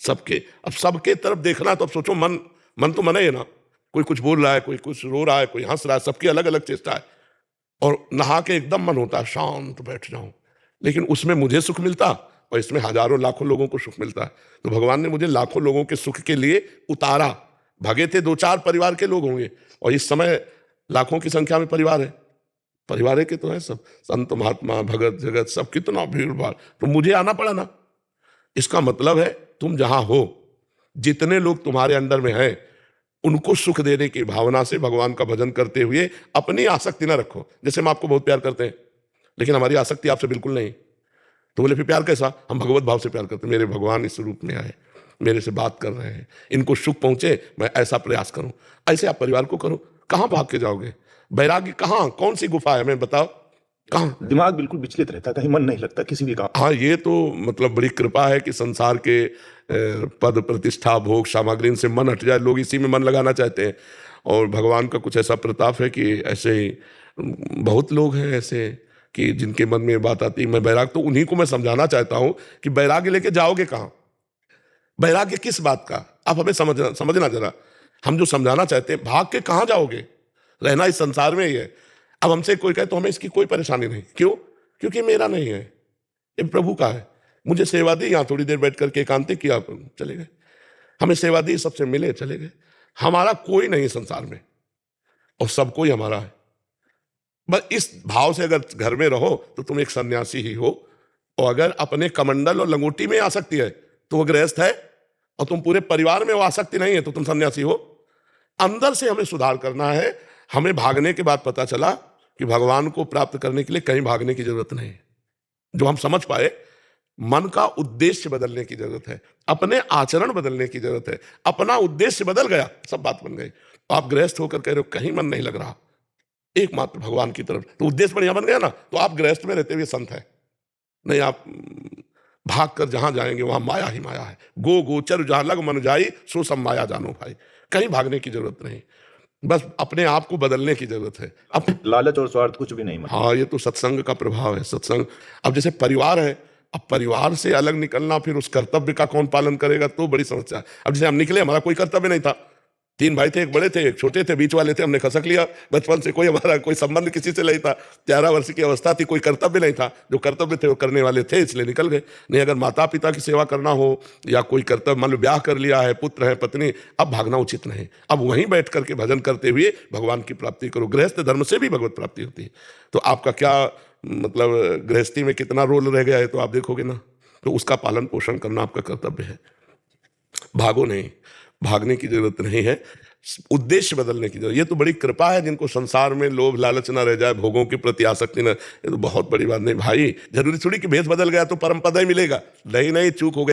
सबके। अब सबके तरफ देखना तो अब सोचो, मन मन तो मन ही है ना, कोई कुछ बोल रहा है, कोई कुछ रो रहा है, कोई हंस रहा है, सबकी अलग अलग चेष्टा है। और नहा के एकदम मन होता है शांत बैठ जाऊं, लेकिन उसमें मुझे सुख मिलता और इसमें हजारों लाखों लोगों को सुख मिलता है। तो भगवान ने मुझे लाखों लोगों के सुख के लिए उतारा। भगे थे 2-4 परिवार के लोग होंगे, और इस समय लाखों की संख्या में परिवार है। परिवार के तो है सब, संत महात्मा भगत जगत सब, कितना भीड़ भाड़, तो मुझे आना पड़ा ना। इसका मतलब है तुम जहां हो, जितने लोग तुम्हारे अंडर में हैं, उनको सुख देने की भावना से भगवान का भजन करते हुए अपनी आसक्ति ना रखो। जैसे हम आपको बहुत प्यार करते हैं, लेकिन हमारी आसक्ति आपसे बिल्कुल नहीं। तो बोले फिर प्यार कैसा? हम भगवत भाव से प्यार करते हैं। मेरे भगवान इस रूप में आए, मेरे से बात कर रहे हैं, इनको सुख पहुंचे, मैं ऐसा प्रयास करूं। ऐसे आप परिवार को करो। कहां भाग के जाओगे? वैराग्य कहां, कौन सी गुफा है, मैं बताओ कहां? दिमाग बिल्कुल विचलित रहता है, कहीं मन नहीं लगता किसी भी काम। हाँ, ये तो मतलब बड़ी कृपा है कि संसार के पद प्रतिष्ठा भोग सामग्री इनसे मन हट जाए, लोग इसी में मन लगाना चाहते हैं। और भगवान का कुछ ऐसा प्रताप है कि ऐसे बहुत लोग हैं ऐसे कि जिनके मन में ये बात आती है। मैं वैराग्य, तो उन्हीं को मैं समझाना चाहता हूं कि वैराग्य लेके जाओगे कहां? वैराग्य किस बात का? आप हमें समझना जरा। हम जो समझाना चाहते हैं, भाग के कहां जाओगे? रहना इस संसार में ही है। अब हमसे कोई कहे तो हमें इसकी कोई परेशानी नहीं। क्यों? क्योंकि मेरा नहीं है, ये प्रभु का है। मुझे सेवा दी, यहां थोड़ी देर बैठ करके एकांतिक किया, चले गए। हमें सेवा दी, सबसे मिले, चले गए। हमारा कोई नहीं संसार में, और सब कोई हमारा है। बस इस भाव से अगर घर में रहो तो तुम एक सन्यासी ही हो। और अगर अपने कमंडल और लंगोटी में आसक्ति है तो वो गृहस्थ है, और तुम पूरे परिवार में वो आसक्ति नहीं है तो तुम सन्यासी हो। अंदर से हमें सुधार करना है। हमें भागने के बाद पता चला कि भगवान को प्राप्त करने के लिए कहीं भागने की जरूरत नहीं। जो हम समझ पाए, मन का उद्देश्य बदलने की जरूरत है, अपने आचरण बदलने की जरूरत है। अपना उद्देश्य बदल गया, सब बात बन गई। तो आप गृहस्थ होकर कह रहे हो कहीं मन नहीं लग रहा, एकमात्र भगवान की तरफ, तो उद्देश्य बढ़िया बन गया ना। तो आप गृहस्थ में रहते हुए संत है नहीं। आप भाग कर जहां जाएंगे वहां माया ही माया है। गो गोचर जहां लग मन जाई, सो सब माया जानो भाई। कहीं भागने की जरूरत नहीं, बस अपने आप को बदलने की जरूरत है। अब लालच और स्वार्थ कुछ भी नहीं मतलब। हाँ, ये तो सत्संग का प्रभाव है। सत्संग, अब जैसे परिवार है, अब परिवार से अलग निकलना, फिर उस कर्तव्य का कौन पालन करेगा, तो बड़ी समस्या है। अब जैसे हम निकले, हमारा कोई कर्तव्य नहीं था। 3 भाई थे, एक बड़े थे, एक छोटे थे, बीच वाले थे, हमने खसक लिया। बचपन से कोई हमारा कोई संबंध किसी से नहीं था। 11 वर्ष की अवस्था थी, कोई कर्तव्य नहीं था। जो कर्तव्य थे वो करने वाले थे, इसलिए निकल गए। नहीं, अगर माता पिता की सेवा करना हो या कोई कर्तव्य, मान लो ब्याह कर लिया है, पुत्र है, पत्नी, अब भागना उचित नहीं। अब वहीं बैठ करके भजन करते हुए भगवान की प्राप्ति करो। गृहस्थ धर्म से भी भगवत प्राप्ति होती है। तो आपका क्या मतलब गृहस्थी में कितना रोल रह गया है तो आप देखोगे ना। तो उसका पालन पोषण करना आपका कर्तव्य है। भागो नहीं, भागने की जरूरत नहीं है, उद्देश्य बदलने की जरूरत। ये तो बड़ी कृपा है जिनको संसार में लोभ लालच ना रह जाए, भोगों की प्रति आसक्ति न। ये तो बहुत बड़ी बात। नहीं भाई, जरूरी थोड़ी कि भेष बदल गया तो परम पद ही मिलेगा। नहीं, चूक हो गई।